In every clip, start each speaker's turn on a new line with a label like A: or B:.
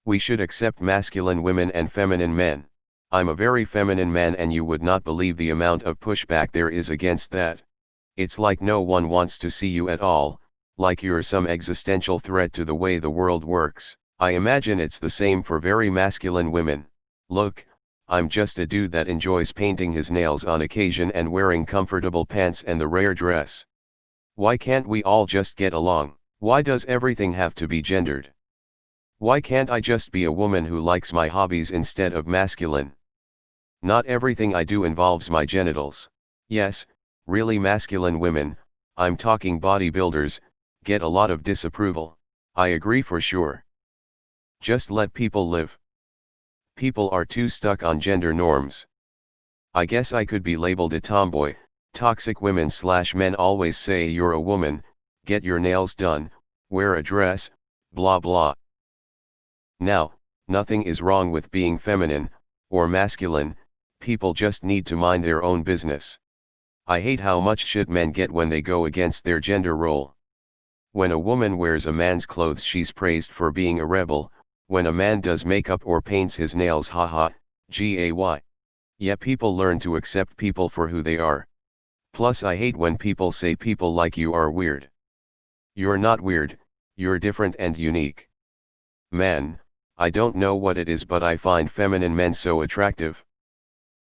A: We should accept masculine women and feminine men. I'm a very feminine man and you would not believe the amount of pushback there is against that. It's like no one wants to see you at all, like you're some existential threat to the way the world works. I imagine it's the same for very masculine women. Look, I'm just a dude that enjoys painting his nails on occasion and wearing comfortable pants and the rare dress. Why can't we all just get along? Why does everything have to be gendered? Why can't I just be a woman who likes my hobbies instead of masculine? Not everything I do involves my genitals. Yes, really masculine women, I'm talking bodybuilders, get a lot of disapproval. I agree for sure. Just let people live. People are too stuck on gender norms. I guess I could be labeled a tomboy. Toxic women/men always say you're a woman, get your nails done, wear a dress, blah blah. Now, nothing is wrong with being feminine, or masculine, people just need to mind their own business. I hate how much shit men get when they go against their gender role. When a woman wears a man's clothes she's praised for being a rebel, when a man does makeup or paints his nails haha, gay. Yeah, people learn to accept people for who they are. Plus I hate when people say people like you are weird. You're not weird, you're different and unique. Man, I don't know what it is but I find feminine men so attractive.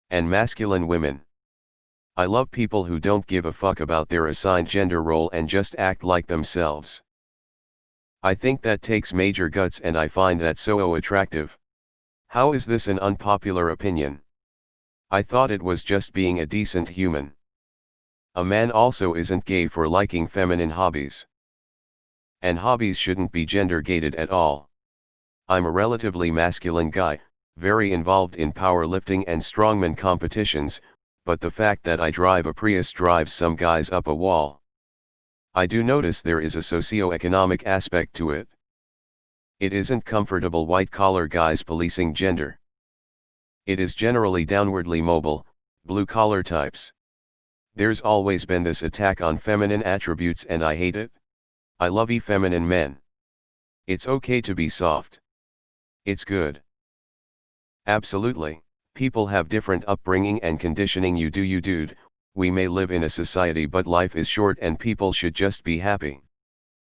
A: And masculine women. I love people who don't give a fuck about their assigned gender role and just act like themselves. I think that takes major guts and I find that so attractive. How is this an unpopular opinion? I thought it was just being a decent human. A man also isn't gay for liking feminine hobbies. And hobbies shouldn't be gender gated at all. I'm a relatively masculine guy, very involved in powerlifting and strongman competitions, but the fact that I drive a Prius drives some guys up a wall. I do notice there is a socio-economic aspect to it. It isn't comfortable white-collar guys policing gender. It is generally downwardly mobile, blue-collar types. There's always been this attack on feminine attributes and I hate it. I love feminine men. It's okay to be soft. It's good. Absolutely. People have different upbringing and conditioning. You dude, we may live in a society but life is short and people should just be happy.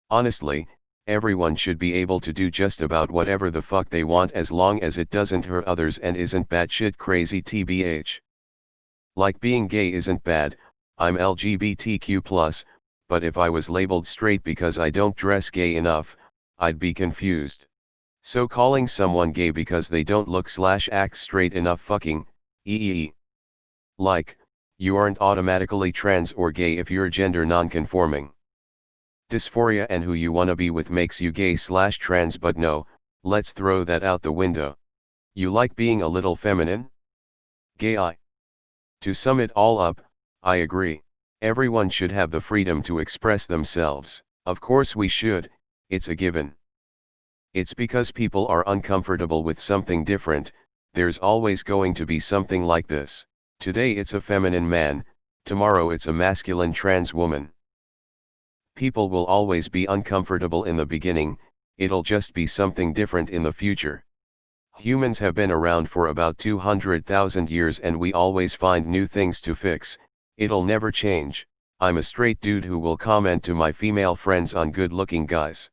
A: Honestly, everyone should be able to do just about whatever the fuck they want as long as it doesn't hurt others and isn't batshit crazy tbh. Like being gay isn't bad, I'm LGBTQ+, but if I was labeled straight because I don't dress gay enough, I'd be confused. So calling someone gay because they don't look/act straight enough fucking, like, you aren't automatically trans or gay if you're gender non-conforming. Dysphoria and who you wanna be with makes you gay/trans but no, let's throw that out the window. You like being a little feminine? Gay. To sum it all up, I agree. Everyone should have the freedom to express themselves. Of course we should, it's a given. It's because people are uncomfortable with something different, there's always going to be something like this. Today it's a feminine man, tomorrow it's a masculine trans woman. People will always be uncomfortable in the beginning, it'll just be something different in the future. Humans have been around for about 200,000 years and we always find new things to fix, it'll never change. I'm a straight dude who will comment to my female friends on good-looking guys.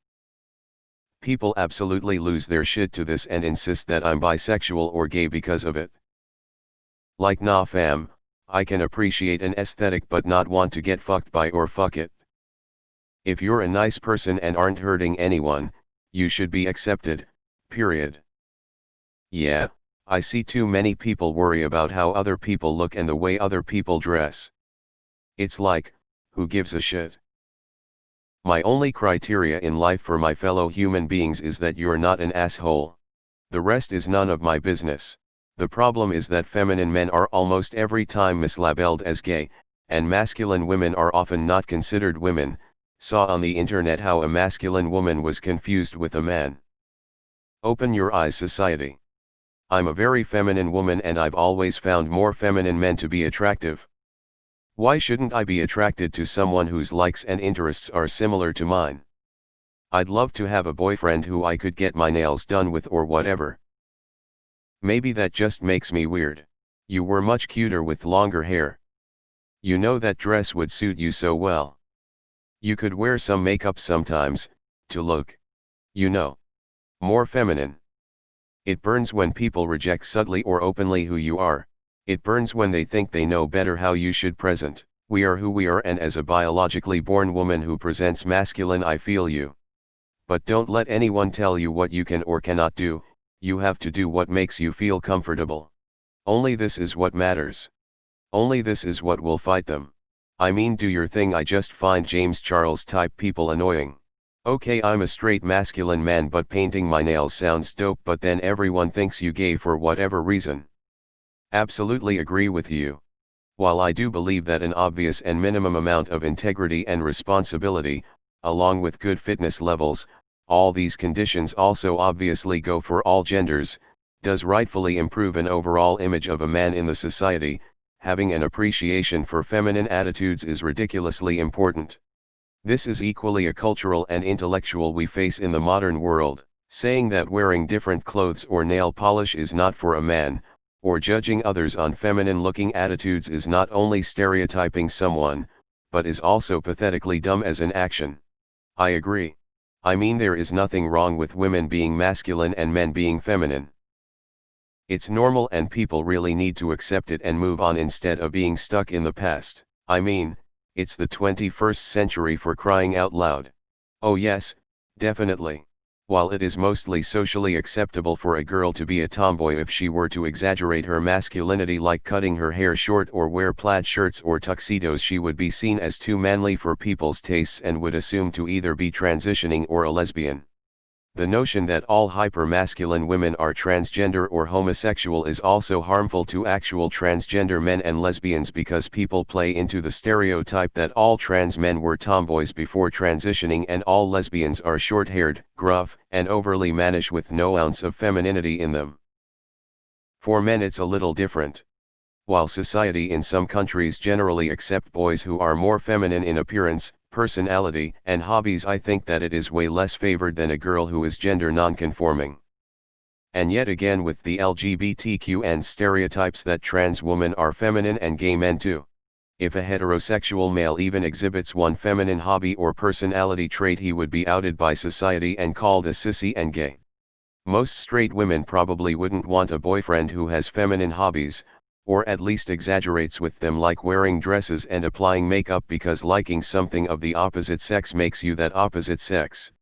A: People absolutely lose their shit to this and insist that I'm bisexual or gay because of it. Like nah fam, I can appreciate an aesthetic but not want to get fucked by or fuck it. If you're a nice person and aren't hurting anyone, you should be accepted, period. Yeah, I see too many people worry about how other people look and the way other people dress. It's like, who gives a shit? My only criteria in life for my fellow human beings is that you're not an asshole. The rest is none of my business. The problem is that feminine men are almost every time mislabeled as gay, and masculine women are often not considered women. Saw on the internet how a masculine woman was confused with a man. Open your eyes, society. I'm a very feminine woman and I've always found more feminine men to be attractive. Why shouldn't I be attracted to someone whose likes and interests are similar to mine? I'd love to have a boyfriend who I could get my nails done with or whatever. Maybe that just makes me weird. You were much cuter with longer hair. You know that dress would suit you so well. You could wear some makeup sometimes, to look, you know, more feminine. It burns when people reject subtly or openly who you are. It burns when they think they know better how you should present. We are who we are, and as a biologically born woman who presents masculine, I feel you. But don't let anyone tell you what you can or cannot do. You have to do what makes you feel comfortable. Only this is what matters. Only this is what will fight them. I mean, do your thing. I just find James Charles type people annoying. Okay, I'm a straight masculine man, but painting my nails sounds dope, but then everyone thinks you gay for whatever reason. Absolutely agree with you. While I do believe that an obvious and minimum amount of integrity and responsibility, along with good fitness levels, all these conditions also obviously go for all genders, does rightfully improve an overall image of a man in the society, having an appreciation for feminine attitudes is ridiculously important. This is equally a cultural and intellectual we face in the modern world. Saying that wearing different clothes or nail polish is not for a man, or judging others on feminine-looking attitudes is not only stereotyping someone, but is also pathetically dumb as an action. I agree. I mean, there is nothing wrong with women being masculine and men being feminine. It's normal, and people really need to accept it and move on instead of being stuck in the past. I mean, it's the 21st century, for crying out loud. Oh yes, definitely. While it is mostly socially acceptable for a girl to be a tomboy, if she were to exaggerate her masculinity, like cutting her hair short or wear plaid shirts or tuxedos, she would be seen as too manly for people's tastes and would assume to either be transitioning or a lesbian. The notion that all hyper-masculine women are transgender or homosexual is also harmful to actual transgender men and lesbians, because people play into the stereotype that all trans men were tomboys before transitioning and all lesbians are short-haired, gruff, and overly mannish with no ounce of femininity in them. For men it's a little different. While society in some countries generally accept boys who are more feminine in appearance, personality, and hobbies, I think that it is way less favored than a girl who is gender non-conforming. And yet again, with the LGBTQ and stereotypes that trans women are feminine and gay men too. If a heterosexual male even exhibits one feminine hobby or personality trait, he would be outed by society and called a sissy and gay. Most straight women probably wouldn't want a boyfriend who has feminine hobbies, or at least exaggerates with them, like wearing dresses and applying makeup, because liking something of the opposite sex makes you that opposite sex.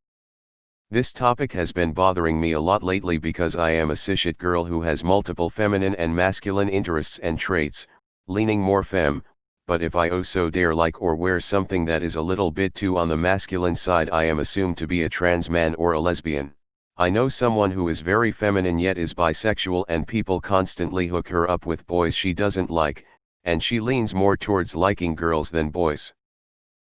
A: This topic has been bothering me a lot lately because I am a cishet girl who has multiple feminine and masculine interests and traits, leaning more femme, but if I so dare like or wear something that is a little bit too on the masculine side, I am assumed to be a trans man or a lesbian. I know someone who is very feminine yet is bisexual, and people constantly hook her up with boys she doesn't like, and she leans more towards liking girls than boys.